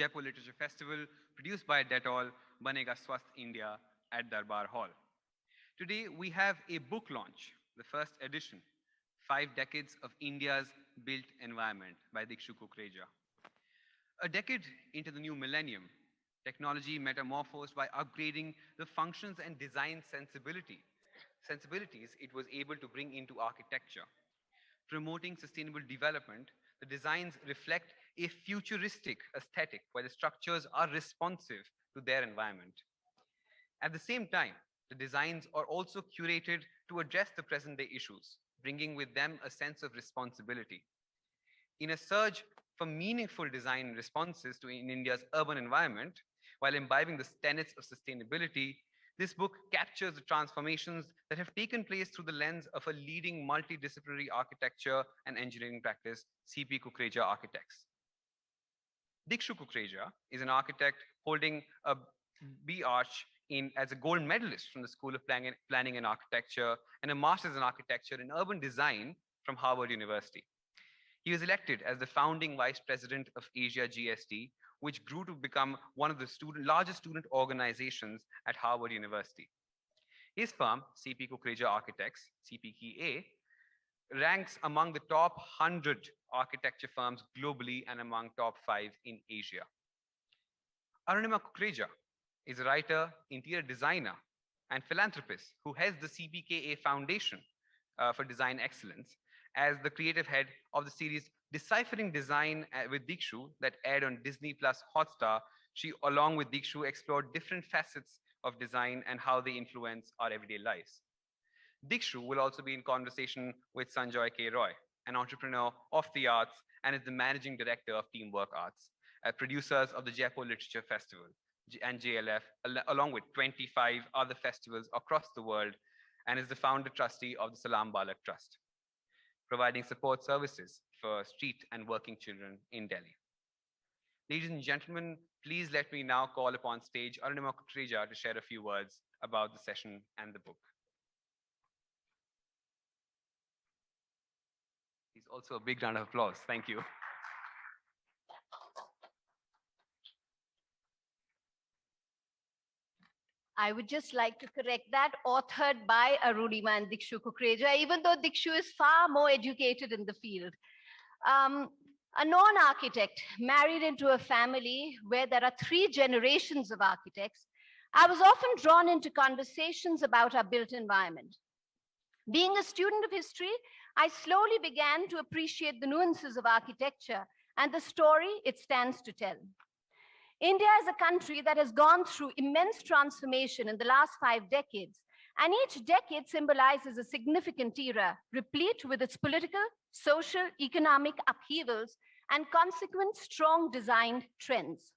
Jaipur Literature Festival, produced by Dettol, Banega Swasth India at Darbar Hall. Today, we have a book launch, the first edition, 5 Decades of India's Built Environment by Dikshu Kukreja. A decade into the new millennium, technology metamorphosed by upgrading the functions and design sensibilities it was able to bring into architecture. Promoting sustainable development, the designs reflect a futuristic aesthetic where the structures are responsive to their environment. At the same time, the designs are also curated to address the present day issues, bringing with them a sense of responsibility. In a surge for meaningful design responses to India's urban environment, while imbibing the tenets of sustainability, this book captures the transformations that have taken place through the lens of a leading multidisciplinary architecture and engineering practice, CP Kukreja Architects. Dikshu Kukreja is an architect holding a B Arch as a gold medalist from the School of Planning and Architecture and a master's in architecture and urban design from Harvard University. He was elected as the founding vice president of Asia GST, which grew to become one of the largest student organizations at Harvard University. His firm, CP Kukreja Architects, CPKA, ranks among the top 100 architecture firms globally and among top 5 in Asia. Arunima Kukreja is a writer, interior designer, and philanthropist who heads the CPKA Foundation for Design Excellence as the creative head of the series Deciphering Design with Dikshu that aired on Disney Plus Hotstar. She, along with Dikshu, explored different facets of design and how they influence our everyday lives. Dikshu will also be in conversation with Sanjoy K. Roy, an entrepreneur of the arts and is the managing director of Teamwork Arts, producers of the Jaipur Literature Festival and JLF, along with 25 other festivals across the world, and is the founder trustee of the Salam Balak Trust, providing support services for street and working children in Delhi. Ladies and gentlemen, please let me now call upon stage Arunima Kukreja to share a few words about the session and the book. Please also a big round of applause. Thank you. I would just like to correct that, authored by Arunima and Dikshu Kukreja, even though Dikshu is far more educated in the field. A non-architect married into a family where there are 3 generations of architects, I was often drawn into conversations about our built environment. Being a student of history, I slowly began to appreciate the nuances of architecture and the story it stands to tell. India is a country that has gone through immense transformation in the last 5 decades, and each decade symbolizes a significant era, replete with its political, social, economic upheavals and consequent strong design trends.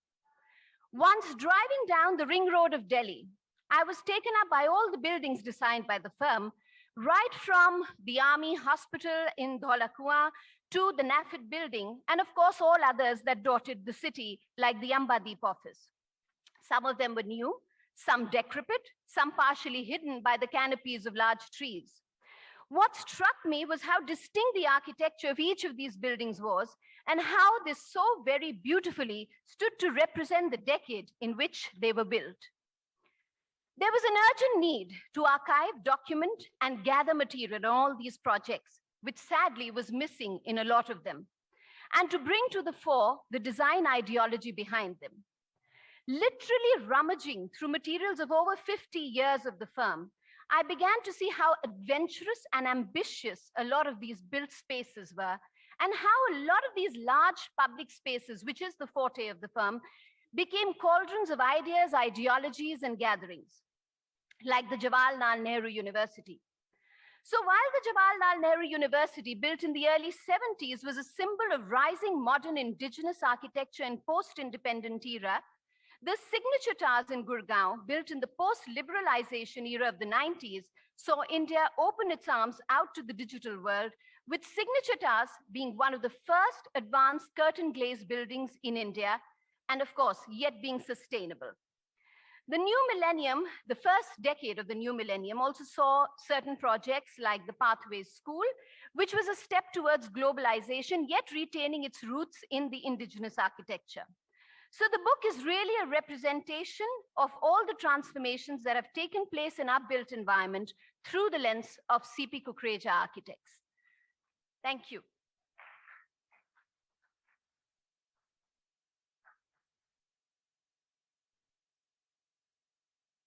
Once driving down the ring road of Delhi, I was taken up by all the buildings designed by the firm, right from the Army Hospital in Dhola Kuan to the NAFID building, and of course, all others that dotted the city, like the Ambadeep office. Some of them were new, some decrepit, some partially hidden by the canopies of large trees. What struck me was how distinct the architecture of each of these buildings was, and how this so very beautifully stood to represent the decade in which they were built. There was an urgent need to archive, document, and gather material on all these projects, which sadly was missing in a lot of them, and to bring to the fore the design ideology behind them. Literally rummaging through materials of over 50 years of the firm, I began to see how adventurous and ambitious a lot of these built spaces were, and how a lot of these large public spaces, which is the forte of the firm, became cauldrons of ideas, ideologies, and gatherings, like the Jawaharlal Nehru University. So while the Jawaharlal Nehru University, built in the early 70s, was a symbol of rising modern indigenous architecture in post-independent era, the signature towers in Gurgaon, built in the post-liberalization era of the 90s, saw India open its arms out to the digital world, with signature towers being one of the first advanced curtain glazed buildings in India, and of course, yet being sustainable. The new millennium, the first decade of the new millennium, also saw certain projects like the Pathways School, which was a step towards globalization, yet retaining its roots in the indigenous architecture. So the book is really a representation of all the transformations that have taken place in our built environment through the lens of C.P. Kukreja Architects. Thank you.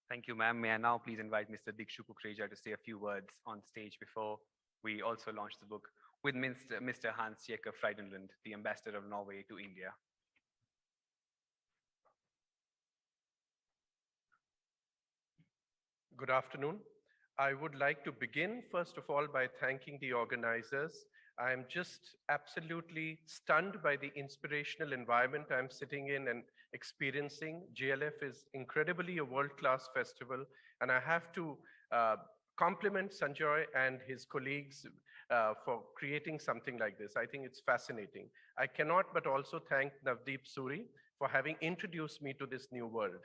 Thank you, ma'am. May I now please invite Mr. Dikshu Kukreja to say a few words on stage before we also launch the book with Mr. Hans Jakob Frydenlund, the ambassador of Norway to India. Good afternoon. I would like to begin, first of all, by thanking the organizers. I am just absolutely stunned by the inspirational environment I'm sitting in and experiencing. GLF is incredibly a world-class festival, and I have to compliment Sanjoy and his colleagues for creating something like this. I think it's fascinating. I cannot but also thank Navdeep Suri for having introduced me to this new world.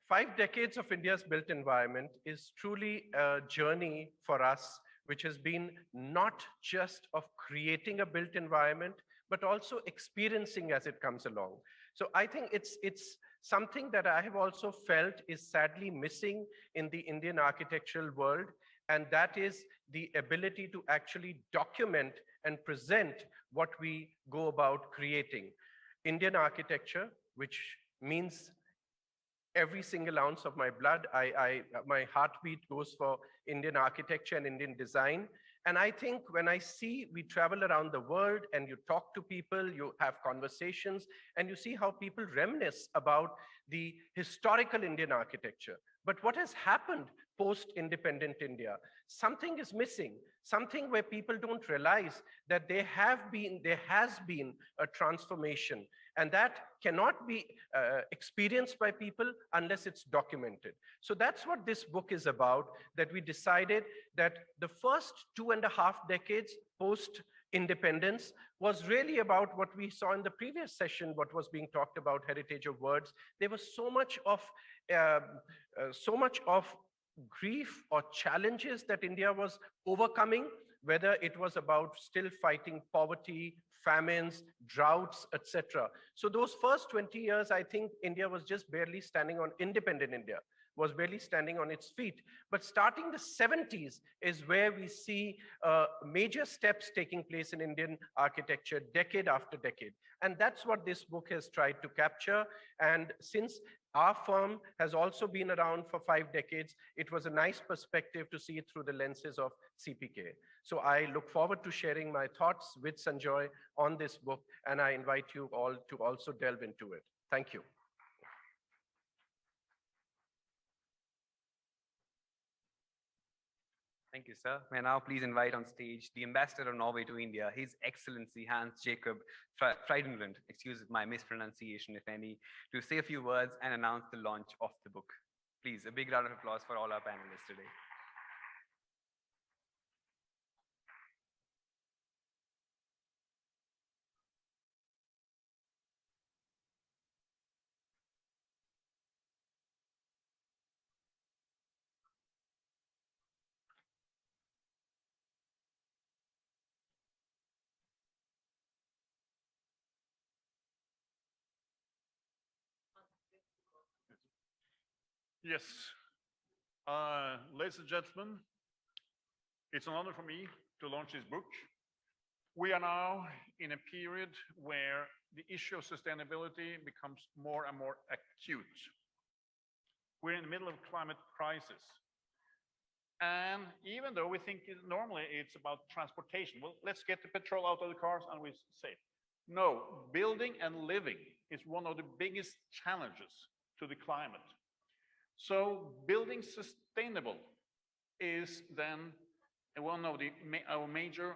5 decades of India's built environment is truly a journey for us, which has been not just of creating a built environment, but also experiencing as it comes along. So I think it's something that I have also felt is sadly missing in the Indian architectural world, and that is the ability to actually document and present what we go about creating. Indian architecture, which means every single ounce of my blood, my heartbeat goes for Indian architecture and Indian design. And I think when I see, we travel around the world and you talk to people, you have conversations, and you see how people reminisce about the historical Indian architecture. But what has happened post-independent India? Something is missing, something where people don't realize that there has been a transformation, and that cannot be experienced by people unless it's documented. So that's what this book is about, that we decided that the first 2.5 decades post-independence was really about what we saw in the previous session, what was being talked about, heritage of words. There was so much of grief or challenges that India was overcoming, whether it was about still fighting poverty, famines, droughts, etc. So those first 20 years, I think India was just barely standing on, independent India was barely standing on its feet. But starting the 70s is where we see major steps taking place in Indian architecture decade after decade. And that's what this book has tried to capture. And since our firm has also been around for 5 decades, it was a nice perspective to see it through the lenses of CPK. So I look forward to sharing my thoughts with Sanjoy on this book, and I invite you all to also delve into it. Thank you. Thank you, sir. May I now please invite on stage the ambassador of Norway to India, His Excellency Hans Jakob Frydenlund, excuse my mispronunciation if any, to say a few words and announce the launch of the book. Please, a big round of applause for all our panelists today. Yes. Ladies and gentlemen, it's an honor for me to launch this book. We are now in a period where the issue of sustainability becomes more and more acute. We're in the middle of a climate crisis. And even though we think normally it's about transportation, well, let's get the petrol out of the cars and we're safe. No, building and living is one of the biggest challenges to the climate. So building sustainable is then one of our major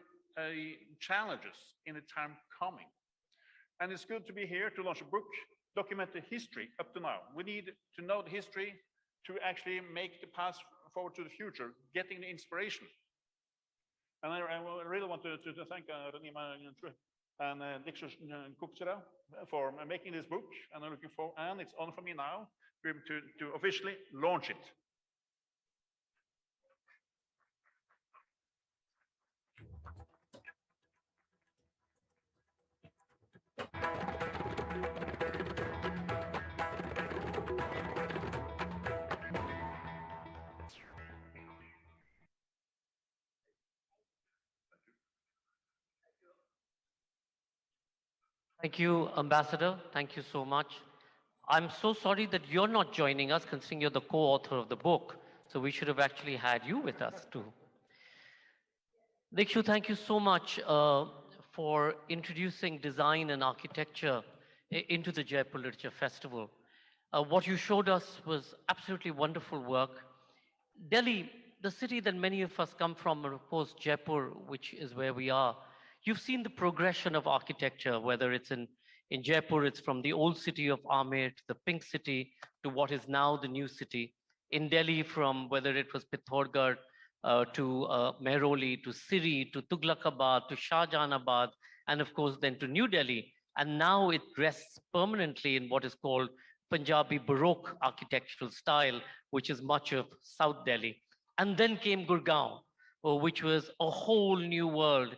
challenges in the time coming. And it's good to be here to launch a book, document the history up to now. We need to know the history to actually make the path forward to the future, getting the inspiration. And I really want to thank Arunima and Dikshu Kukreja for making this book, and I'm looking forward, and it's on for me now to officially launch it. Thank you, Ambassador. Thank you so much. I'm so sorry that you're not joining us, considering you're the co-author of the book. So we should have actually had you with us too. Dikshu, thank you so much for introducing design and architecture into the Jaipur Literature Festival. What you showed us was absolutely wonderful work. Delhi, the city that many of us come from, and of course Jaipur, which is where we are, you've seen the progression of architecture, whether it's in Jaipur, it's from the old city of Amer to the pink city to what is now the new city. In Delhi, from whether it was Pithoragarh to Mehroli, to Siri, to Tughlaqabad, to Shahjahanabad, and of course then to New Delhi. And now it rests permanently in what is called Punjabi Baroque architectural style, which is much of South Delhi. And then came Gurgaon, which was a whole new world,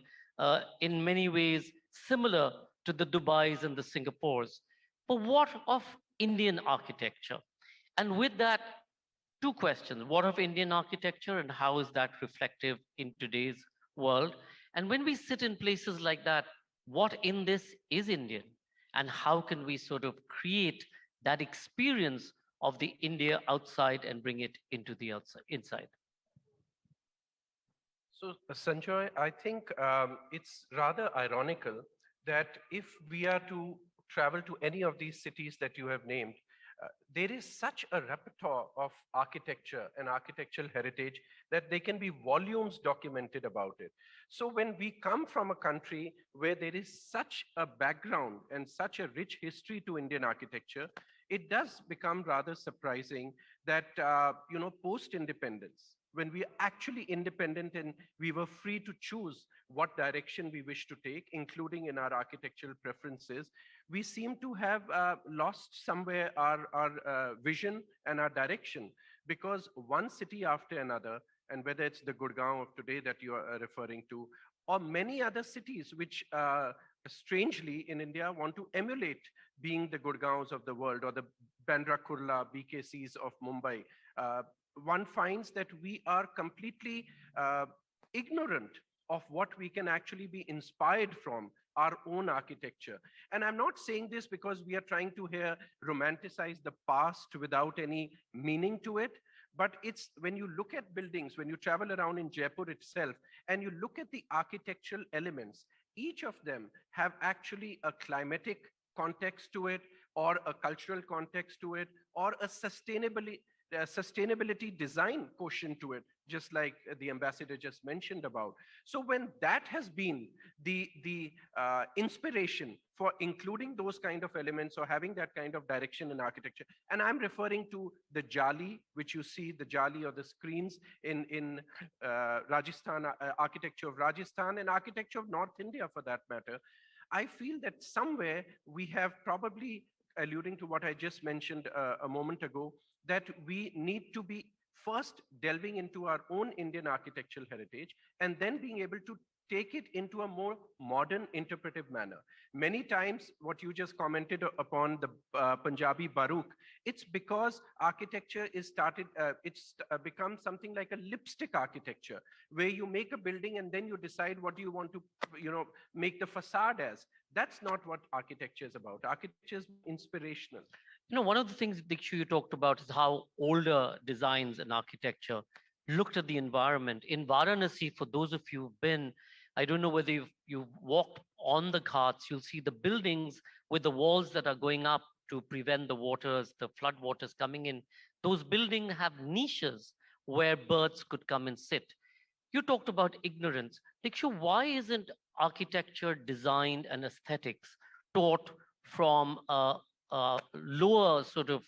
in many ways similar to the Dubais and the Singapores. But what of Indian architecture? And with that, two questions. What of Indian architecture and how is that reflective in today's world? And when we sit in places like that, what in this is Indian? And how can we sort of create that experience of the India outside and bring it into the outside, inside? So, Sanjoy, I think it's rather ironical that if we are to travel to any of these cities that you have named, there is such a repertoire of architecture and architectural heritage that there can be volumes documented about it. So when we come from a country where there is such a background and such a rich history to Indian architecture, it does become rather surprising that, post-independence, when we are actually independent and we were free to choose what direction we wish to take, including in our architectural preferences, we seem to have lost somewhere our vision and our direction, because one city after another, and whether it's the Gurgaon of today that you are referring to, or many other cities which strangely in India want to emulate being the Gurgaons of the world, or the Bandra Kurla BKCs of Mumbai, one finds that we are completely ignorant of what we can actually be inspired from our own architecture. And I'm not saying this because we are trying to here romanticize the past without any meaning to it, but it's when you look at buildings, when you travel around in Jaipur itself, and you look at the architectural elements, each of them have actually a climatic context to it, or a cultural context to it, or a sustainability design quotient to it, just like the ambassador just mentioned about. So when that has been the inspiration for including those kind of elements or having that kind of direction in architecture, and I'm referring to the jali, which you see, the jali or the screens in Rajasthan, architecture of Rajasthan and architecture of North India for that matter, I feel that somewhere we have probably, alluding to what I just mentioned a moment ago, that we need to be first delving into our own Indian architectural heritage and then being able to take it into a more modern interpretive manner. Many times, what you just commented upon, the Punjabi Baroque, it's because architecture is started, it's become something like a lipstick architecture, where you make a building and then you decide what you want to, make the facade as. That's not what architecture is about. Architecture is inspirational. You know, one of the things, Dikshu, you talked about is how older designs and architecture looked at the environment. In Varanasi, for those of you who've been, I don't know whether you've walked on the ghats, you'll see the buildings with the walls that are going up to prevent the waters, the flood waters coming in. Those buildings have niches where birds could come and sit. You talked about ignorance. Dikshu, why isn't architecture, design, and aesthetics taught from lower sort of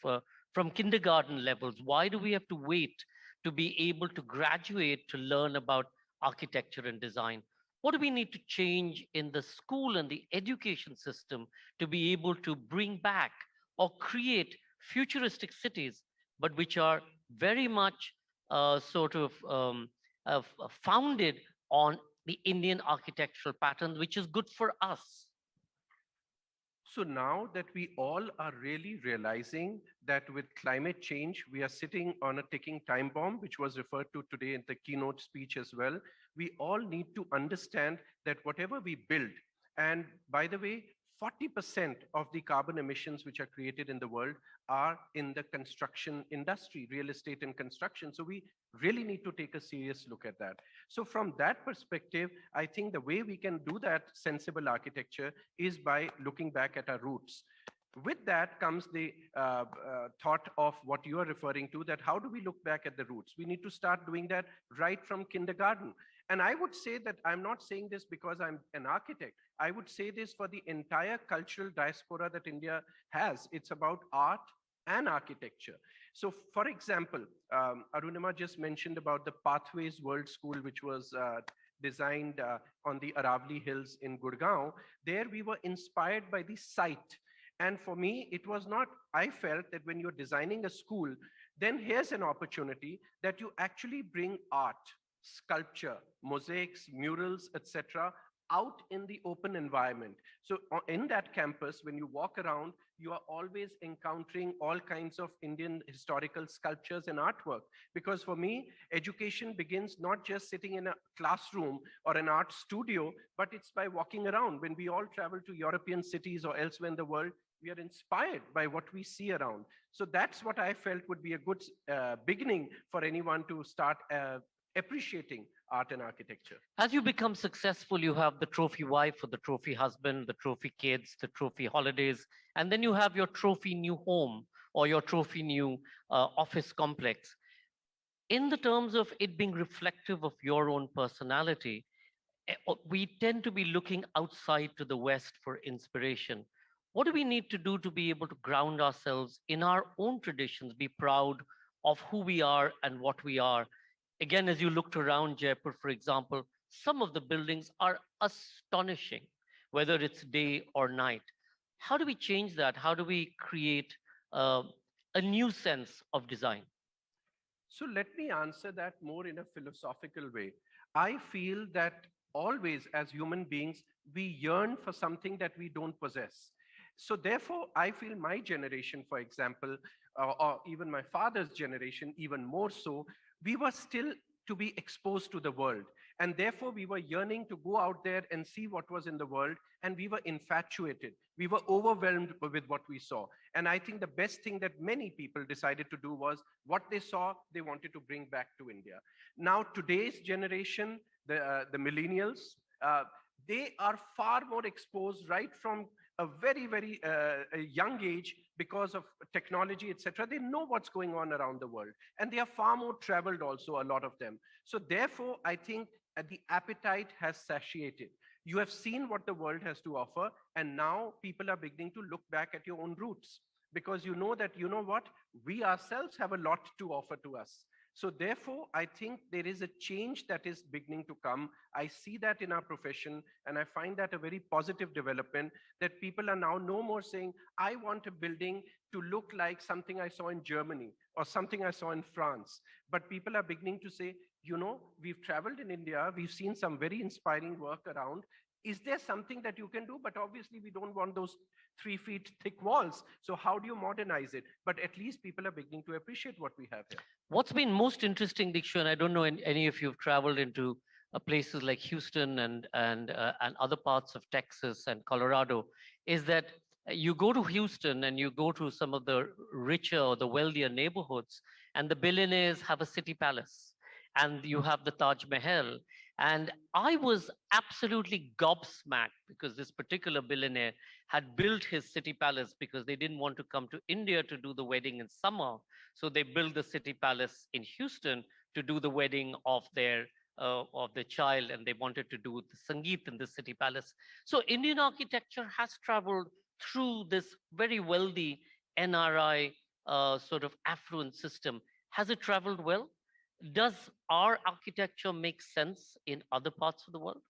from kindergarten levels? Why do we have to wait to be able to graduate to learn about architecture and design? What do we need to change in the school and the education system to be able to bring back or create futuristic cities, but which are very much founded on the Indian architectural pattern, which is good for us? So now that we all are really realizing that with climate change, we are sitting on a ticking time bomb, which was referred to today in the keynote speech as well, we all need to understand that whatever we build, and by the way, 40% of the carbon emissions which are created in the world are in the construction industry, real estate and construction. So we really need to take a serious look at that. So from that perspective, I think the way we can do that sensible architecture is by looking back at our roots. With that comes the thought of what you are referring to, that how do we look back at the roots? We need to start doing that right from kindergarten. And I would say that I'm not saying this because I'm an architect. I would say this for the entire cultural diaspora that India has. It's about art and architecture. So for example, Arunima just mentioned about the Pathways World School, which was designed on the Aravali Hills in Gurgaon. There we were inspired by the site. And for me, it was not, I felt that when you're designing a school, then here's an opportunity that you actually bring art, sculpture, mosaics, murals, etc., out in the open environment. So in that campus, when you walk around, you are always encountering all kinds of Indian historical sculptures and artwork. Because for me, education begins not just sitting in a classroom or an art studio, but it's by walking around. When we all travel to European cities or elsewhere in the world, we are inspired by what we see around. So that's what I felt would be a good beginning for anyone to start appreciating art and architecture. As you become successful, you have the trophy wife or the trophy husband, the trophy kids, the trophy holidays, and then you have your trophy new home or your trophy new office complex. In the terms of it being reflective of your own personality, we tend to be looking outside to the West for inspiration. What do we need to do to be able to ground ourselves in our own traditions, be proud of who we are and what we are? Again, as you looked around Jaipur, for example, some of the buildings are astonishing, whether it's day or night. How do we change that? How do we create a new sense of design? So let me answer that more in a philosophical way. I feel that always as human beings, we yearn for something that we don't possess. So therefore, I feel my generation, for example, or even my father's generation, even more so, we were still to be exposed to the world. And therefore, we were yearning to go out there and see what was in the world. And we were infatuated. We were overwhelmed with what we saw. And I think the best thing that many people decided to do was what they saw, they wanted to bring back to India. Now, today's generation, the millennials, they are far more exposed right from a very a young age because of technology, etc. They know what's going on around the world, and they are far more traveled also, a lot of them. So therefore, I think the appetite has satiated. You have seen what the world has to offer, and now people are beginning to look back at your own roots, because you know that, you know what, we ourselves have a lot to offer to us. So therefore, I think there is a change that is beginning to come. I see that in our profession, and I find that a very positive development, that people are now no more saying, I want a building to look like something I saw in Germany or something I saw in France. But people are beginning to say, you know, we've traveled in India, we've seen some very inspiring work around. Is there something that you can do? But obviously, we don't want those 3 feet thick walls. So how do you modernize it? But at least people are beginning to appreciate what we have here. What's been most interesting, Dikshu, and I don't know any of you have traveled into places like Houston and other parts of Texas and Colorado, is that you go to Houston and you go to some of the richer or the wealthier neighborhoods, and the billionaires have a city palace, and you have the Taj Mahal. And I was absolutely gobsmacked because this particular billionaire had built his city palace because they didn't want to come to India to do the wedding in summer. So they built the city palace in Houston to do the wedding of their child, and they wanted to do the Sangeet in the city palace. So Indian architecture has traveled through this very wealthy NRI sort of affluent system. Has it traveled well? Does our architecture make sense in other parts of the world?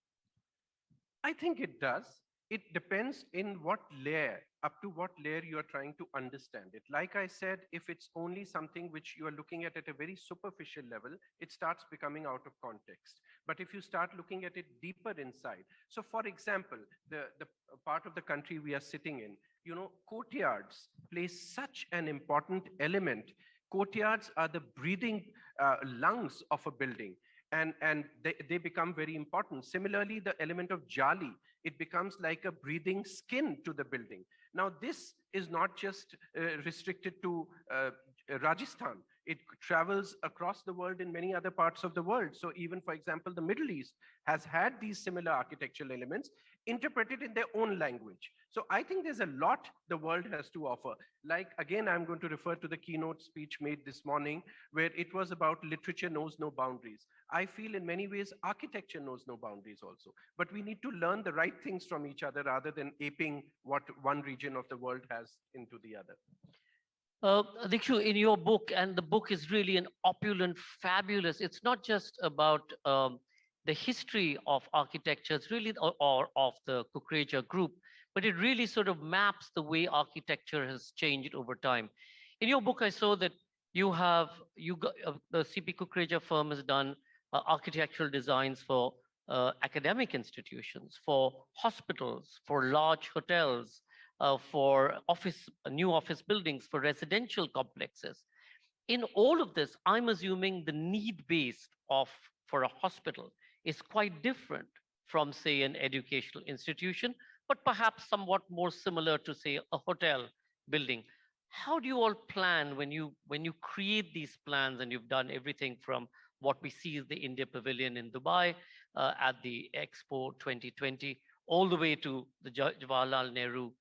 I think it does. It depends in what layer, up to what layer you are trying to understand it. Like I said, if it's only something which you are looking at a very superficial level, it starts becoming out of context. But if you start looking at it deeper inside, so for example, the part of the country we are sitting in, you know, courtyards play such an important element. Courtyards are the breathing lungs of a building. and they become very important. Similarly, the element of jali, it becomes like a breathing skin to the building. Now, this is not just restricted to Rajasthan. It travels across the world in many other parts of the world. So even, for example, the Middle East has had these similar architectural elements interpreted in their own language. So I think there's a lot the world has to offer. Like, again, I'm going to refer to the keynote speech made this morning, where it was about literature knows no boundaries. I feel in many ways, architecture knows no boundaries also. But we need to learn the right things from each other rather than aping what one region of the world has into the other. Dikshu, in your book, and the book is really an opulent, fabulous, it's not just about the history of architecture, it's really, or of the Kukreja group, but it really sort of maps the way architecture has changed over time. In your book, I saw that the CP Kukreja firm has done architectural designs for academic institutions, for hospitals, for large hotels, for new office buildings, for residential complexes. In all of this, I'm assuming the need-based for a hospital is quite different from, say, an educational institution, but perhaps somewhat more similar to, say, a hotel building. How do you all plan when you create these plans, and you've done everything from what we see as the India Pavilion in Dubai at the Expo 2020, all the way to the Jawaharlal Nehru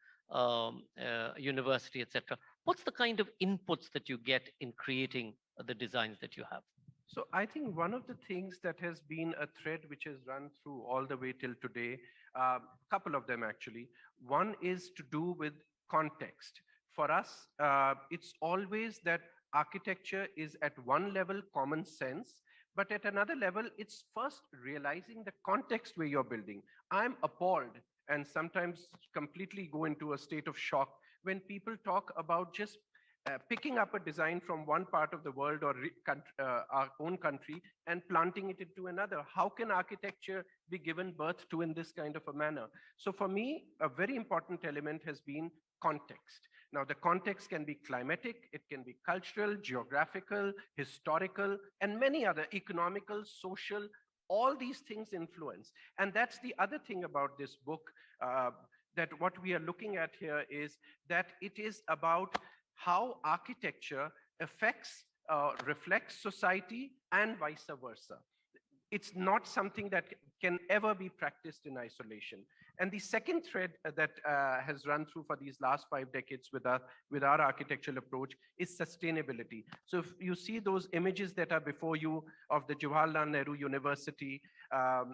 University, etc. What's the kind of inputs that you get in creating the designs that you have? So I think one of the things that has been a thread which has run through all the way till today, a couple of them actually. One is to do with context. For us, it's always that architecture is at one level common sense, but at another level, it's first realizing the context where you're building. I'm appalled and sometimes completely go into a state of shock when people talk about just picking up a design from one part of the world or our own country and planting it into another. How can architecture be given birth to in this kind of a manner? So for me, a very important element has been context. Now, the context can be climatic, it can be cultural, geographical, historical, and many other economical, social. All these things influence. And that's the other thing about this book, that what we are looking at here is that it is about how architecture affects, reflects society and vice versa. It's not something that can ever be practiced in isolation. And the second thread that has run through for these last 5 decades with our architectural approach is sustainability. So if you see those images that are before you of the Jawaharlal Nehru University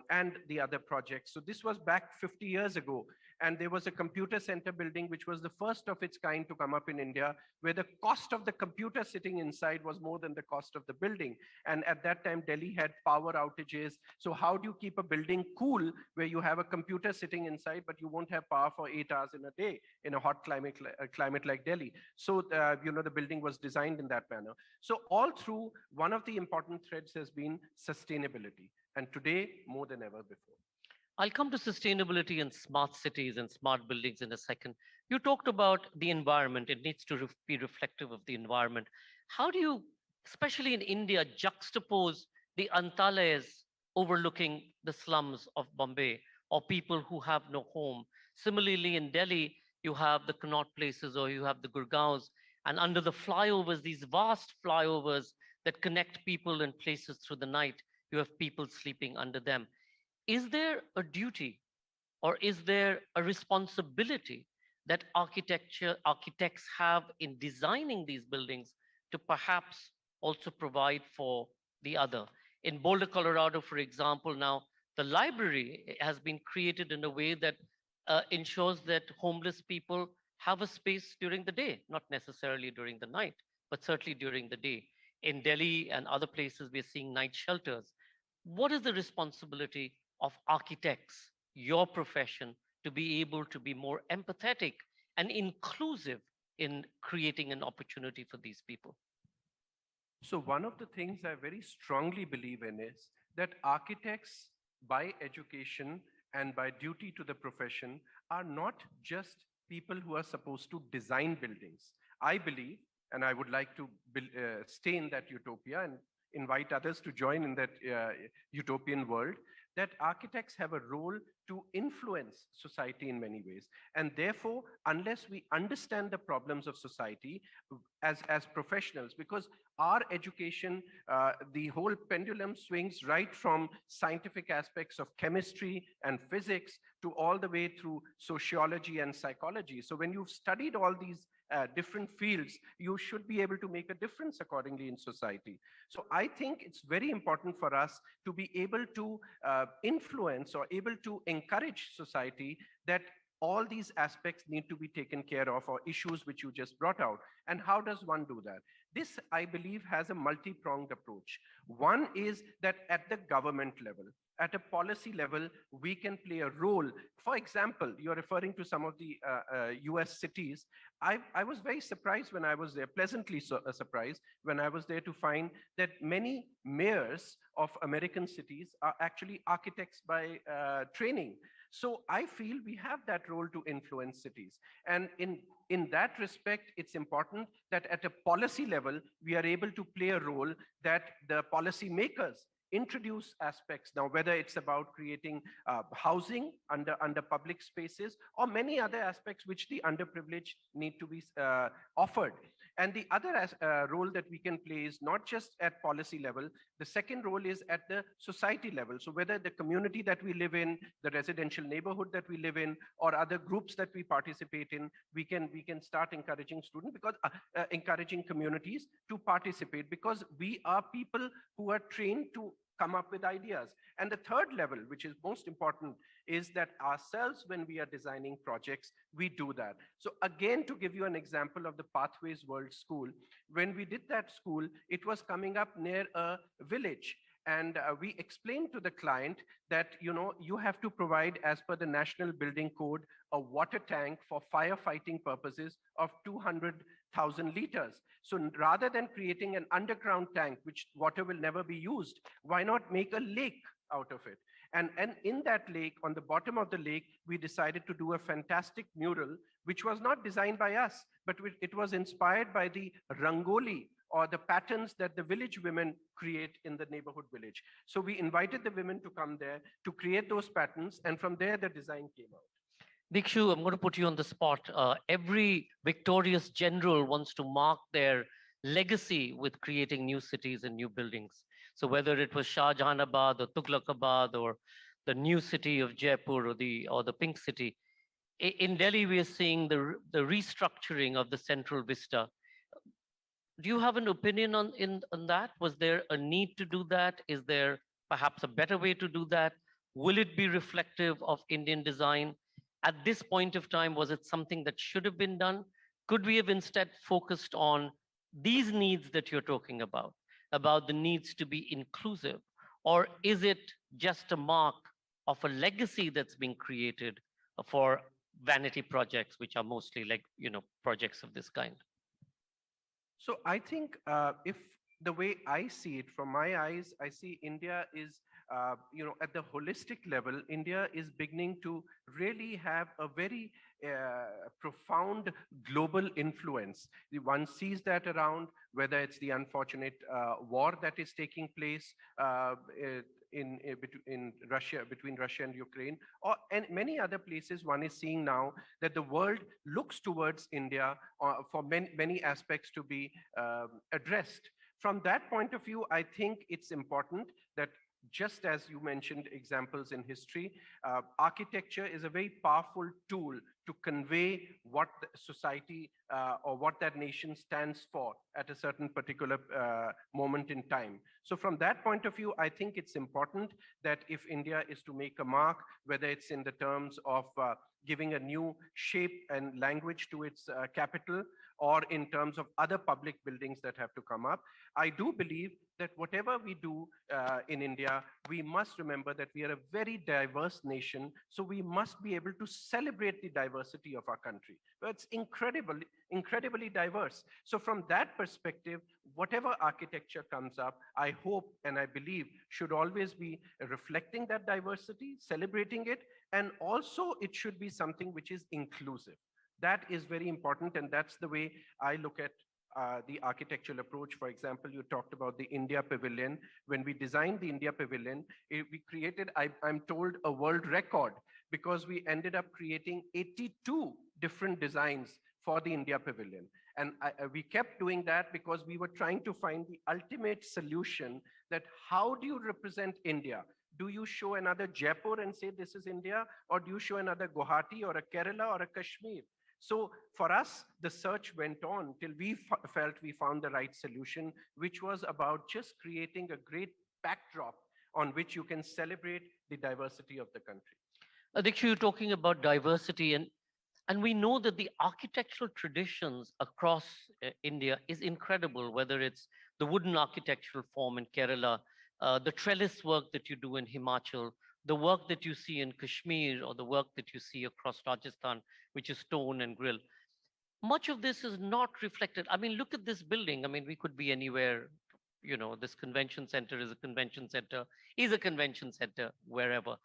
and the other projects. So this was back 50 years ago. And there was a computer center building, which was the first of its kind to come up in India, where the cost of the computer sitting inside was more than the cost of the building. And at that time, Delhi had power outages. So how do you keep a building cool where you have a computer sitting inside, but you won't have power for 8 hours in a day in a hot climate like Delhi? So, the building was designed in that manner. So all through, one of the important threads has been sustainability. And today, more than ever before. I'll come to sustainability and smart cities and smart buildings in a second. You talked about the environment. It needs to be reflective of the environment. How do you, especially in India, juxtapose the Antales overlooking the slums of Bombay, or people who have no home? Similarly, in Delhi, you have the Connaught Places, or you have the Gurgaons, and under the flyovers, these vast flyovers that connect people and places through the night, you have people sleeping under them. Is there a duty, or is there a responsibility that architects have in designing these buildings to perhaps also provide for the other? In Boulder, Colorado, for example, now the library has been created in a way that ensures that homeless people have a space during the day, not necessarily during the night, but certainly during the day. In Delhi and other places, we're seeing night shelters. What is the responsibility of architects, your profession, to be able to be more empathetic and inclusive in creating an opportunity for these people? So one of the things I very strongly believe in is that architects, by education and by duty to the profession, are not just people who are supposed to design buildings. I believe, and I would like to stay in that utopia, and invite others to join in that utopian world, that architects have a role to influence society in many ways. And therefore, unless we understand the problems of society as professionals, because our education, the whole pendulum swings right from scientific aspects of chemistry and physics to all the way through sociology and psychology. So when you've studied all these different fields, you should be able to make a difference accordingly in society. So I think it's very important for us to be able to influence or able to encourage society that all these aspects need to be taken care of, or issues which you just brought out. And how does one do that? This, I believe, has a multi-pronged approach. One is that at the government level, at a policy level, we can play a role. For example, you're referring to some of the US cities. I was very surprised when I was there, pleasantly surprised when I was there to find that many mayors of American cities are actually architects by training. So I feel we have that role to influence cities. And in that respect, it's important that at a policy level, we are able to play a role that the policy makers introduce aspects now, whether it's about creating housing under public spaces or many other aspects which the underprivileged need to be offered. And the other role that we can play is not just at policy level, the second role is at the society level. So whether the community that we live in, the residential neighborhood that we live in, or other groups that we participate in, we can start encouraging students, because encouraging communities to participate, because we are people who are trained to come up with ideas. And the third level, which is most important, is that ourselves, when we are designing projects, we do that. So again, to give you an example of the Pathways World School, when we did that school, it was coming up near a village. And we explained to the client that, you have to provide, as per the National Building Code, a water tank for firefighting purposes of 200,000 liters. So rather than creating an underground tank, which water will never be used, why not make a lake out of it? And in that lake, on the bottom of the lake, we decided to do a fantastic mural, which was not designed by us, but it was inspired by the rangoli, or the patterns that the village women create in the neighborhood village. So we invited the women to come there to create those patterns, and from there the design came out. Dikshu, I'm going to put you on the spot. Every victorious general wants to mark their legacy with creating new cities and new buildings. So whether it was Shah Jahanabad or Tughlaqabad or the new city of Jaipur or the pink city, in Delhi we are seeing the restructuring of the central vista. Do you have an opinion on that? Was there a need to do that? Is there perhaps a better way to do that? Will it be reflective of Indian design? At this point of time, was it something that should have been done? Could we have instead focused on these needs that you're talking about the needs to be inclusive? Or is it just a mark of a legacy that's being created for vanity projects, which are mostly like, projects of this kind? So I think if the way I see it, from my eyes, I see India is, at the holistic level, India is beginning to really have a very profound global influence. One sees that around, whether it's the unfortunate war that is taking place in Russia, between Russia and Ukraine, and many other places. One is seeing now that the world looks towards India for many aspects to be addressed. From that point of view, I think it's important that, just as you mentioned examples in history, architecture is a very powerful tool to convey what the society or what that nation stands for at a certain particular moment in time. So from that point of view, I think it's important that if India is to make a mark, whether it's in the terms of giving a new shape and language to its capital, or in terms of other public buildings that have to come up, I do believe that whatever we do in India, we must remember that we are a very diverse nation, so we must be able to celebrate the diversity of our country. It's incredibly diverse. So from that perspective, whatever architecture comes up, I hope and I believe should always be reflecting that diversity, celebrating it, and also it should be something which is inclusive. That is very important, and that's the way I look at the architectural approach. For example, you talked about the India Pavilion. When we designed the India Pavilion, we created, I'm told, a world record because we ended up creating 82 different designs for the India Pavilion. And we kept doing that because we were trying to find the ultimate solution that how do you represent India? Do you show another Jaipur and say this is India? Or do you show another Guwahati or a Kerala or a Kashmir? So for us, the search went on till we felt we found the right solution, which was about just creating a great backdrop on which you can celebrate the diversity of the country. Dikshu, you're talking about diversity, and we know that the architectural traditions across India is incredible, whether it's the wooden architectural form in Kerala, the trellis work that you do in Himachal, the work that you see in Kashmir, or the work that you see across Rajasthan, which is stone and grill. Much of this is not reflected. I mean, look at this building. I mean, we could be anywhere. You know, this convention center is a convention center, is a convention center, wherever.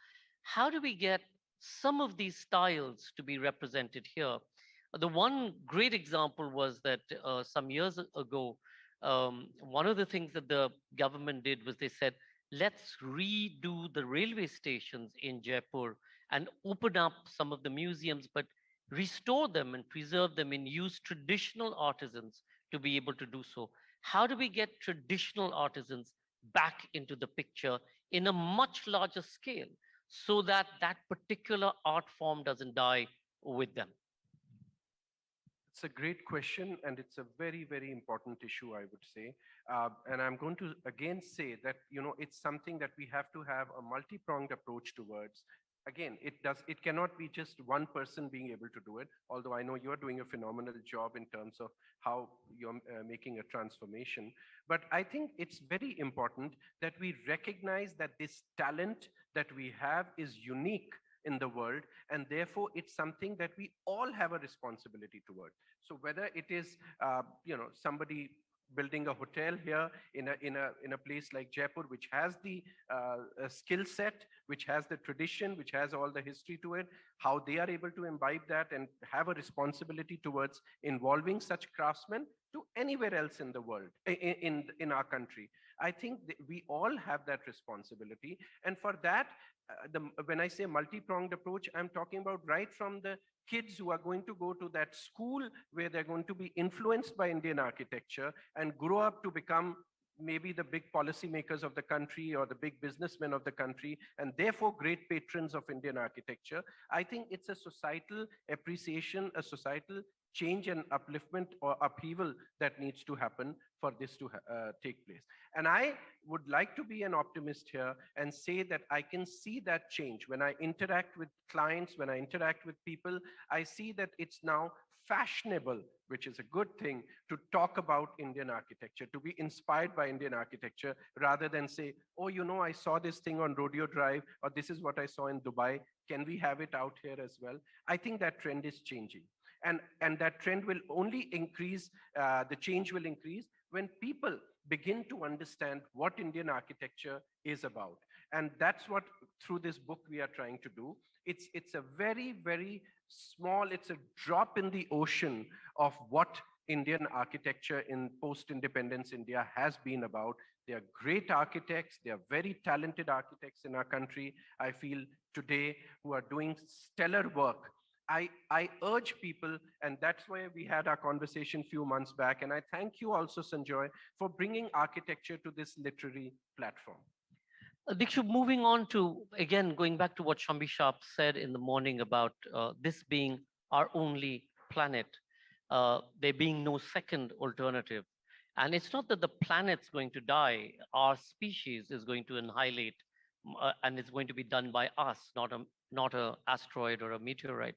How do we get some of these styles to be represented here? The one great example was that some years ago, one of the things that the government did was they said, let's redo the railway stations in Jaipur and open up some of the museums, but restore them and preserve them and use traditional artisans to be able to do so. How do we get traditional artisans back into the picture in a much larger scale so that that particular art form doesn't die with them? It's a great question, and it's a very, very important issue, I would say. And I'm going to again say that, you know, it's something that we have to have a multi-pronged approach towards. Again, it cannot be just one person being able to do it, although I know you're doing a phenomenal job in terms of how you're making a transformation. But I think it's very important that we recognize that this talent that we have is unique in the world, and therefore it's something that we all have a responsibility toward. So whether it is somebody building a hotel here in a place like Jaipur, which has the skill set, which has the tradition, which has all the history to it, how they are able to imbibe that and have a responsibility towards involving such craftsmen to anywhere else in the world, in our country. I think we all have that responsibility, and for that, when I say multi-pronged approach, I'm talking about right from the kids who are going to go to that school where they're going to be influenced by Indian architecture and grow up to become maybe the big policymakers of the country or the big businessmen of the country, and therefore great patrons of Indian architecture. I think it's a societal appreciation, a societal change and upliftment or upheaval that needs to happen for this to take place. And I would like to be an optimist here and say that I can see that change. When I interact with clients, when I interact with people, I see that it's now fashionable, which is a good thing, to talk about Indian architecture, to be inspired by Indian architecture, rather than say, oh, you know, I saw this thing on Rodeo Drive, or this is what I saw in Dubai. Can we have it out here as well? I think that trend is changing. And that trend will only increase, the change will increase when people begin to understand what Indian architecture is about. And that's what, through this book, we are trying to do. It's a very, very small, it's a drop in the ocean of what Indian architecture in post-independence India has been about. They are great architects. They are very talented architects in our country, I feel, today, who are doing stellar work. I urge people, and that's why we had our conversation a few months back, and I thank you also, Sanjoy, for bringing architecture to this literary platform. Dikshu, moving on to, again, going back to what Shambi Sharp said in the morning about this being our only planet, there being no second alternative. And it's not that the planet's going to die, our species is going to annihilate, and it's going to be done by us, not a asteroid or a meteorite.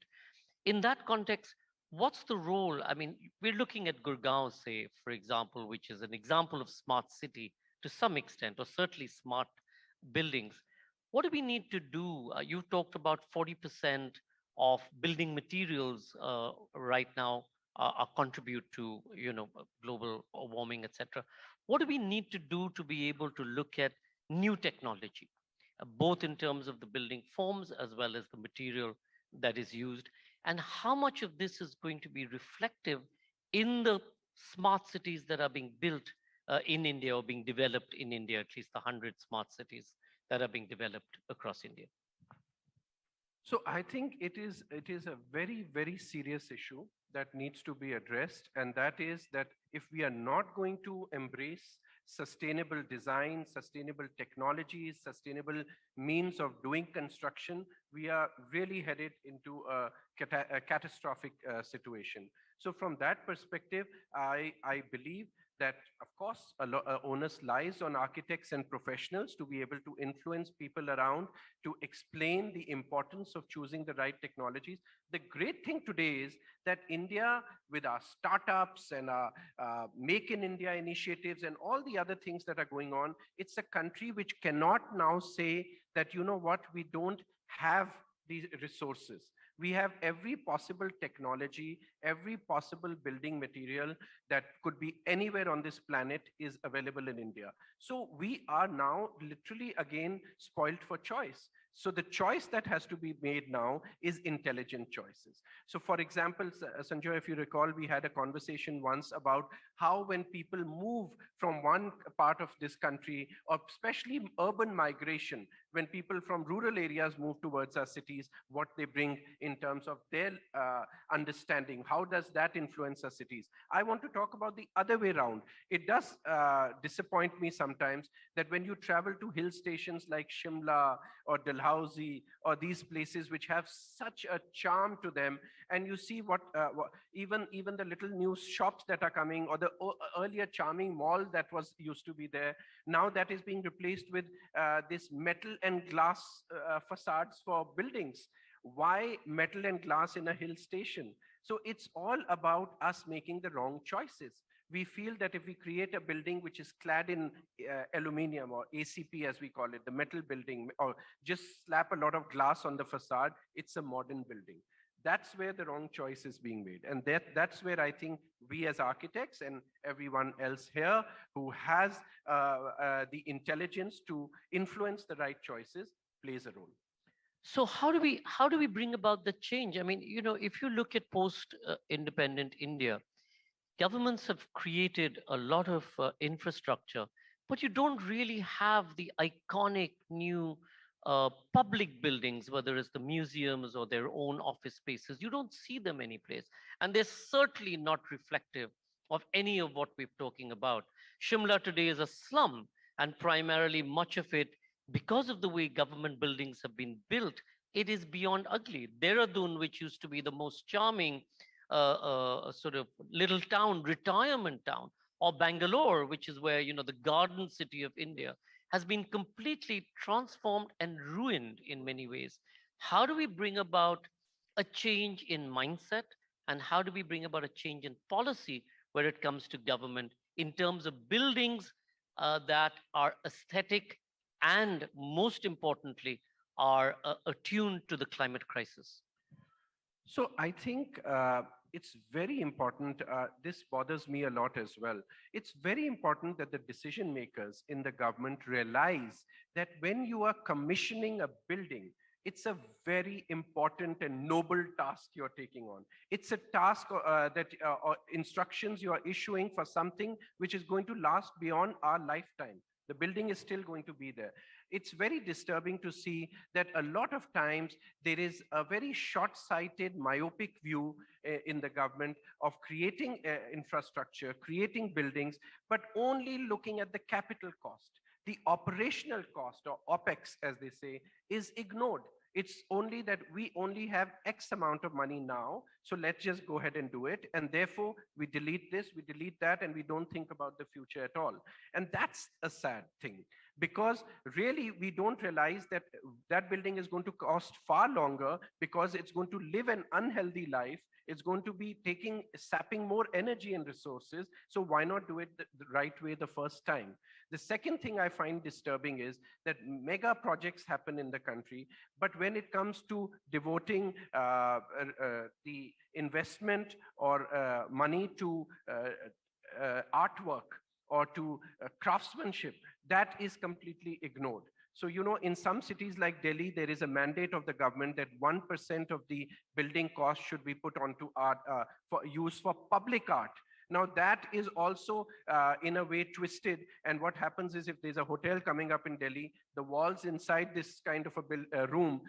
In that context, what's the role? I mean, we're looking at Gurgaon, say, for example, which is an example of smart city to some extent, or certainly smart buildings. What do we need to do? You talked about 40% of building materials right now contribute to, global warming, etc. What do we need to do to be able to look at new technology, both in terms of the building forms as well as the material that is used? And how much of this is going to be reflective in the smart cities that are being built in India or being developed in India, at least the 100 smart cities that are being developed across India? So I think it is a very serious issue that needs to be addressed, and that is that if we are not going to embrace sustainable design, sustainable technologies, sustainable means of doing construction, we are really headed into a catastrophic situation. So from that perspective, I believe that of course onus lies on architects and professionals to be able to influence people around, to explain the importance of choosing the right technologies. The great thing today is that India, with our startups and our Make in India initiatives and all the other things that are going on, it's a country which cannot now say that, you know what, we don't have these resources. We have every possible technology, every possible building material that could be anywhere on this planet is available in India. So we are now literally again spoiled for choice. So the choice that has to be made now is intelligent choices. So for example, Sanjoy, if you recall, we had a conversation once about how when people move from one part of this country, or especially urban migration, when people from rural areas move towards our cities, what they bring in terms of their understanding, how does that influence our cities? I want to talk about the other way around. It does disappoint me sometimes that when you travel to hill stations like Shimla or Dalhousie or these places which have such a charm to them, and you see what even the little new shops that are coming, or the earlier charming mall that was used to be there, now that is being replaced with this metal and glass facades for buildings. Why metal and glass in a hill station? So it's all about us making the wrong choices. We feel that if we create a building which is clad in aluminium, or ACP as we call it, the metal building, or just slap a lot of glass on the facade, it's a modern building. That's where the wrong choice is being made. And that's where I think we as architects and everyone else here who has the intelligence to influence the right choices plays a role. So how do we bring about the change? I mean, if you look at post independent India, governments have created a lot of infrastructure, but you don't really have the iconic new public buildings, whether it's the museums or their own office spaces. You don't see them anyplace. And they're certainly not reflective of any of what we're talking about. Shimla today is a slum, and primarily much of it, because of the way government buildings have been built, it is beyond ugly. Dehradun, which used to be the most charming sort of little town, retirement town, or Bangalore, which is where, the garden city of India, has been completely transformed and ruined in many ways. How do we bring about a change in mindset? And how do we bring about a change in policy where it comes to government in terms of buildings that are aesthetic and, most importantly, are attuned to the climate crisis? So I think it's very important. This bothers me a lot as well. It's very important that the decision makers in the government realize that when you are commissioning a building, it's a very important and noble task you're taking on. It's a task or instructions you are issuing for something which is going to last beyond our lifetime. The building is still going to be there. It's very disturbing to see that a lot of times there is a very short-sighted, myopic view in the government of creating infrastructure, creating buildings, but only looking at the capital cost. The operational cost, or OPEX as they say, is ignored. It's only that we only have X amount of money now, so let's just go ahead and do it. And therefore, we delete this, we delete that, and we don't think about the future at all. And that's a sad thing, because really we don't realize that that building is going to cost far longer, because it's going to live an unhealthy life. It's going to be sapping more energy and resources. So why not do it the right way the first time? The second thing I find disturbing is that mega projects happen in the country, but when it comes to devoting the investment or money to artwork or to craftsmanship, that is completely ignored. So, in some cities like Delhi, there is a mandate of the government that 1% of the building cost should be put onto art for use for public art. Now that is also in a way twisted. And what happens is, if there's a hotel coming up in Delhi, the walls inside this kind of a room,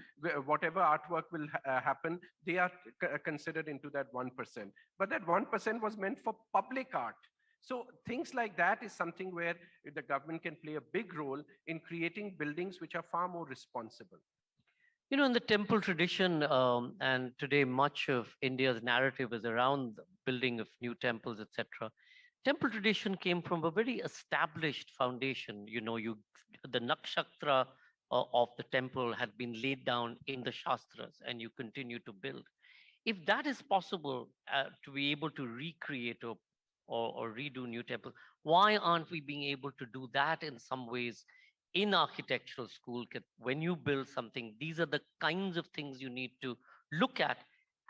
whatever artwork will happen, they are considered into that 1%. But that 1% was meant for public art. So things like that is something where the government can play a big role in creating buildings which are far more responsible. You know, in the temple tradition, and today much of India's narrative is around the building of new temples, etc. Temple tradition came from a very established foundation. You know, the nakshatra of the temple had been laid down in the Shastras, and you continue to build. If that is possible to be able to recreate or redo new temples, why aren't we being able to do that in some ways in architectural school? When you build something, these are the kinds of things you need to look at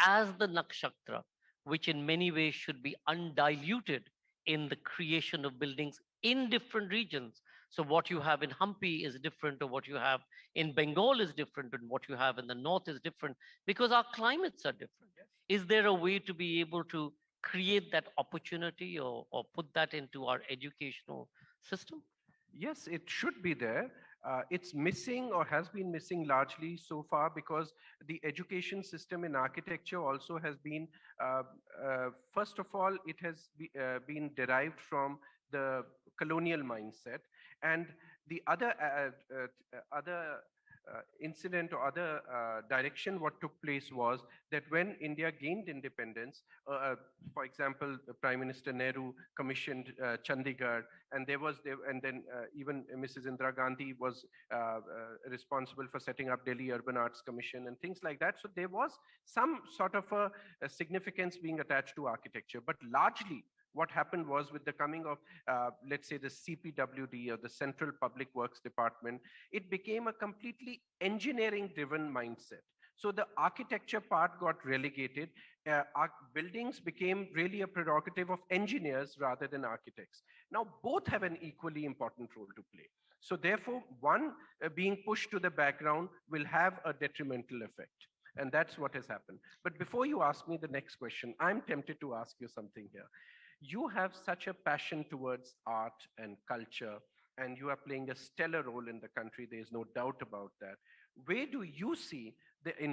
as the nakshatra, which in many ways should be undiluted in the creation of buildings in different regions. So what you have in Hampi is different, or what you have in Bengal is different, and what you have in the north is different, because our climates are different. Yes. Is there a way to be able to create that opportunity, or put that into our educational system? Yes, it should be there. It's missing, or has been missing largely so far, because the education system in architecture also has been, first of all, it has been derived from the colonial mindset. And the other incident or other direction what took place was that when India gained independence, for example, Prime Minister Nehru commissioned Chandigarh, and then even Mrs. Indira Gandhi was responsible for setting up Delhi Urban Arts Commission and things like that. So there was some sort of a significance being attached to architecture, but largely what happened was, with the coming of, let's say, the CPWD, or the Central Public Works Department, it became a completely engineering-driven mindset. So the architecture part got relegated. Our buildings became really a prerogative of engineers rather than architects. Now, both have an equally important role to play. So therefore, one being pushed to the background will have a detrimental effect. And that's what has happened. But before you ask me the next question, I'm tempted to ask you something here. You have such a passion towards art and culture, and you are playing a stellar role in the country. There's no doubt about that. Where do you see,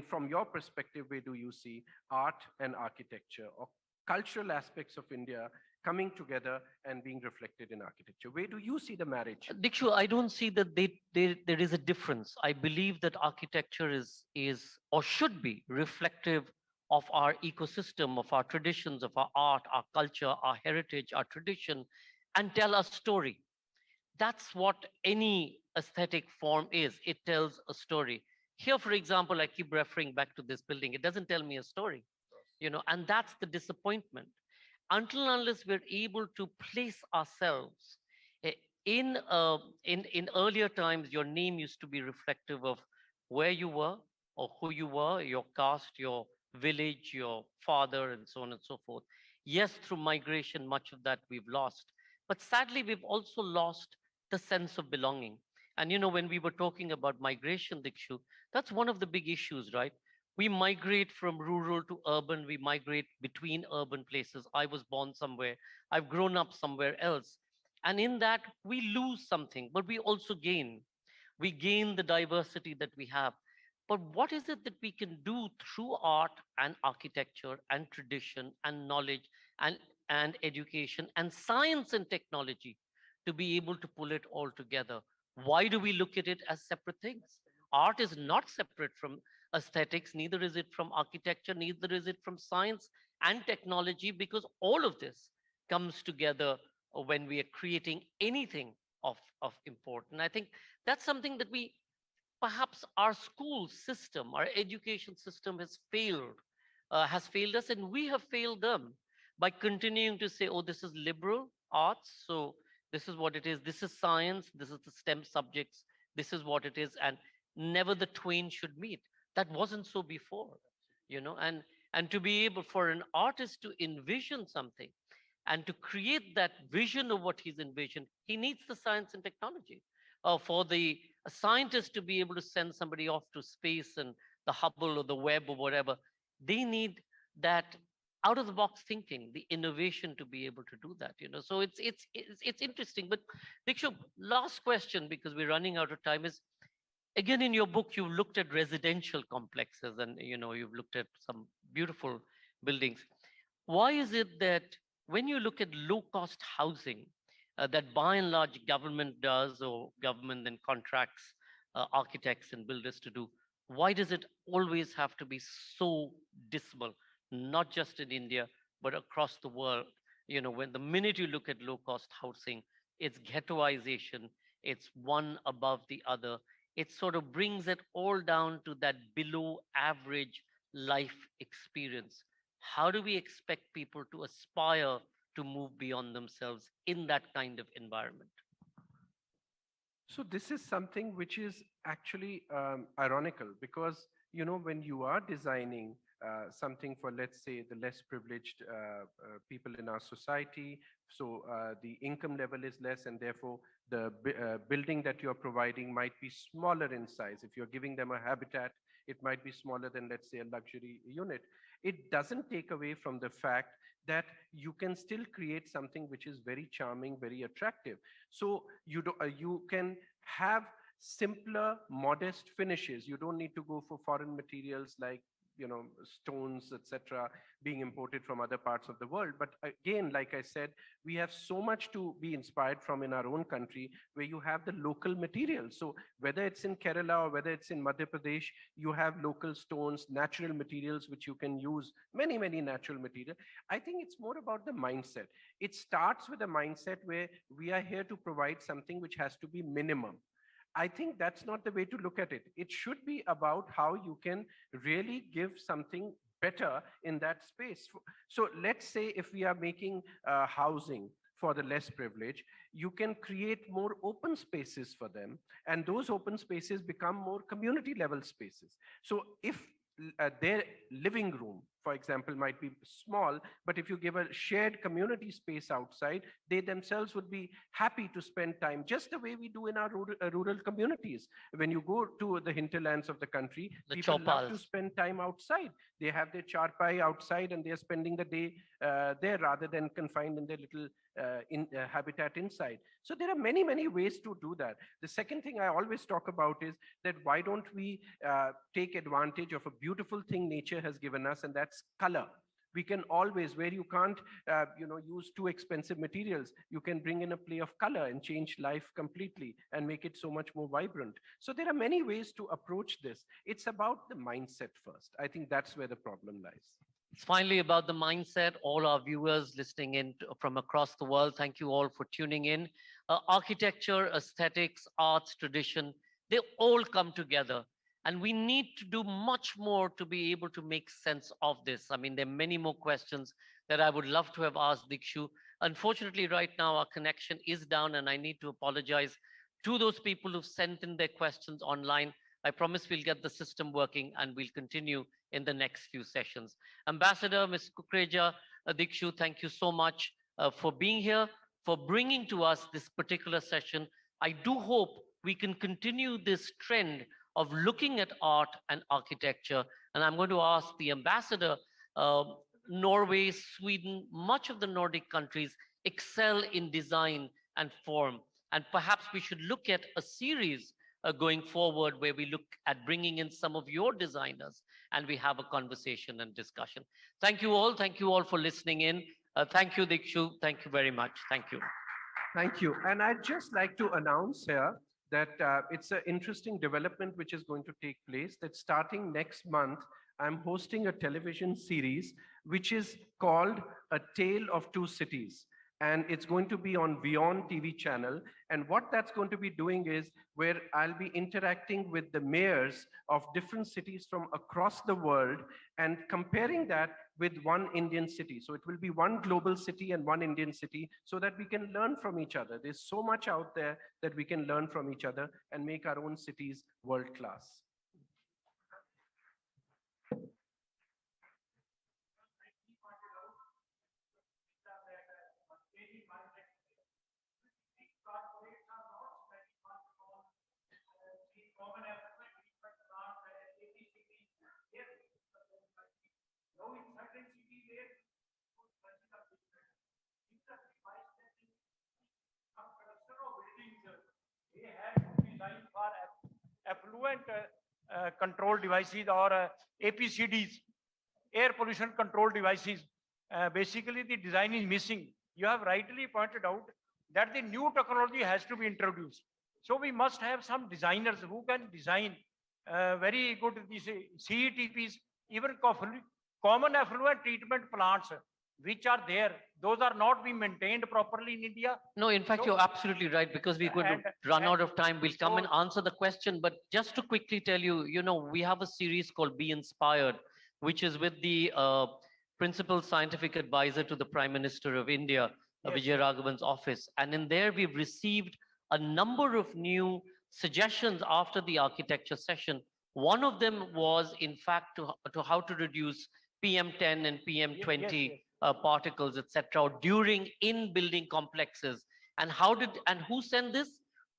from your perspective, where do you see art and architecture, or cultural aspects of India coming together and being reflected in architecture? Where do you see the marriage? Dikshu, I don't see that there is a difference. I believe that architecture is or should be reflective of our ecosystem, of our traditions, of our art, our culture, our heritage, our tradition, and tell a story. That's what any aesthetic form is. It tells a story. Here, for example, I keep referring back to this building. It doesn't tell me a story, and that's the disappointment. Until unless we're able to place ourselves eh, in earlier times, your name used to be reflective of where you were, or who you were, your caste, your village, your father, and so on and so forth. Yes, through migration, much of that we've lost. But sadly, we've also lost the sense of belonging. And when we were talking about migration, Dikshu, that's one of the big issues, right? We migrate from rural to urban, we migrate between urban places. I was born somewhere, I've grown up somewhere else. And in that, we lose something, but we also gain. We gain the diversity that we have. But what is it that we can do through art and architecture and tradition and knowledge and education and science and technology to be able to pull it all together? Why do we look at it as separate things? Art is not separate from aesthetics, neither is it from architecture, neither is it from science and technology, because all of this comes together when we are creating anything of importance. And I think that's something that perhaps our school system, our education system has failed us, and we have failed them by continuing to say, oh, this is liberal arts, so this is what it is. This is science. This is the STEM subjects. This is what it is. And never the twain should meet. That wasn't so before, and to be able for an artist to envision something and to create that vision of what he's envisioned, he needs the science and technology. For the scientist to be able to send somebody off to space and the Hubble or the Webb or whatever, they need that out of the box thinking, the innovation to be able to do that. So it's interesting. But Dikshu, last question, because we're running out of time, is again in your book you've looked at residential complexes, and you've looked at some beautiful buildings. Why is it that when you look at low cost housing, that by and large government does, or government then contracts architects and builders to do, why does it always have to be so dismal, not just in India, but across the world? When the minute you look at low cost housing, it's ghettoization, it's one above the other. It sort of brings it all down to that below average life experience. How do we expect people to aspire to move beyond themselves in that kind of environment? So this is something which is actually ironical, because when you are designing something for, let's say, the less privileged people in our society, so the income level is less, and therefore the building that you're providing might be smaller in size. If you're giving them a habitat, it might be smaller than, let's say, a luxury unit. It doesn't take away from the fact that you can still create something which is very charming, very attractive. So you can have simpler, modest finishes. You don't need to go for foreign materials like stones, etc., being imported from other parts of the world. But again, like I said, we have so much to be inspired from in our own country, where you have the local materials. So whether it's in Kerala or whether it's in Madhya Pradesh, you have local stones, natural materials, which you can use, many, many natural materials. I think it's more about the mindset. It starts with a mindset where we are here to provide something which has to be minimum. I think that's not the way to look at it. It should be about how you can really give something better in that space. So let's say if we are making housing for the less privileged, you can create more open spaces for them, and those open spaces become more community level spaces. So if their living room, for example, might be small, but if you give a shared community space outside, they themselves would be happy to spend time, just the way we do in our rural communities. When you go to the hinterlands of the country, people love to spend time outside. They have their charpai outside, and they're spending the day there rather than confined in their little habitat inside. So there are many, many ways to do that. The second thing I always talk about is that why don't we take advantage of a beautiful thing nature has given us, and that's color. We can always, where you can't use too expensive materials, you can bring in a play of color and change life completely and make it so much more vibrant. So there are many ways to approach this. It's about the mindset first. I think that's where the problem lies. It's finally about the mindset. All our viewers listening in from across the world, thank you all for tuning in. Architecture, aesthetics, arts, tradition, they all come together. And we need to do much more to be able to make sense of this. I mean, there are many more questions that I would love to have asked Dikshu. Unfortunately, right now, our connection is down, and I need to apologize to those people who've sent in their questions online. I promise we'll get the system working, and we'll continue in the next few sessions. Ambassador, Ms. Kukreja, Dikshu, thank you so much for being here, for bringing to us this particular session. I do hope we can continue this trend of looking at art and architecture. And I'm going to ask the ambassador, Norway, Sweden, much of the Nordic countries excel in design and form. And perhaps we should look at a series going forward where we look at bringing in some of your designers and we have a conversation and discussion. Thank you all. Thank you all for listening in. Thank you, Dikshu. Thank you very much. Thank you. Thank you. And I'd just like to announce here that it's an interesting development which is going to take place, that starting next month, I'm hosting a television series which is called A Tale of Two Cities. And it's going to be on Beyond TV channel. And what that's going to be doing is where I'll be interacting with the mayors of different cities from across the world and comparing that with one Indian city. So it will be one global city and one Indian city, so that we can learn from each other. There's so much out there that we can learn from each other and make our own cities world class. effluent control devices or APCDs, air pollution control devices. Basically, the design is missing. You have rightly pointed out that the new technology has to be introduced. So we must have some designers who can design very good these CETPs, even common effluent treatment plants which are there. Those are not being maintained properly in India. No, in fact, So- you're absolutely right, because we're going to run out of time. We'll come and so- answer the question. But just to quickly tell you, we have a series called Be Inspired, which is with the principal scientific advisor to the Prime Minister of India, Yes, Vijay sir. Raghavan's office. And in there, we've received a number of new suggestions after the architecture session. One of them was, in fact, to how to reduce PM10 and PM20 yes. particles, etc., during in-building complexes. And who sent this?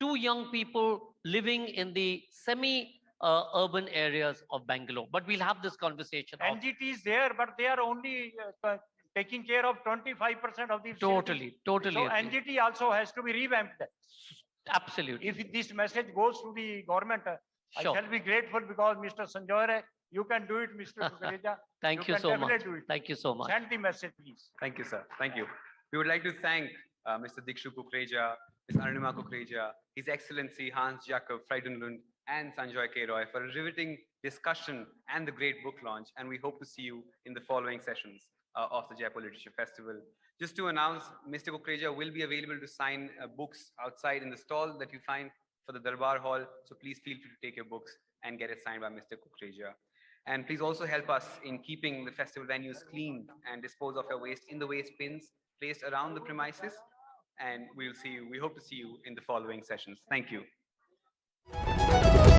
Two young people living in the semi-urban areas of Bangalore. But we'll have this conversation. NGT is there, but they are only taking care of 25% of the facilities. Totally. So agree. NGT also has to be revamped. Absolutely. If this message goes to the government, Sure. I shall be grateful, because Mr. Sanjoy, you can do it, Mr. Kukreja. Thank you can so definitely much. do it. Thank you so much. Send the message, please. Thank you, sir. Thank you. We would like to thank Mr. Dikshu Kukreja, Ms. Arunima Kukreja, His Excellency Hans Jakob Frydenlund, and Sanjoy K. Roy for a riveting discussion and the great book launch. And we hope to see you in the following sessions of the Jaipur Literature Festival. Just to announce, Mr. Kukreja will be available to sign books outside in the stall that you find for the Darbar Hall. So please feel free to take your books and get it signed by Mr. Kukreja. And please also help us in keeping the festival venues clean and dispose of your waste in the waste bins placed around the premises. And we hope to see you in the following sessions. Thank you.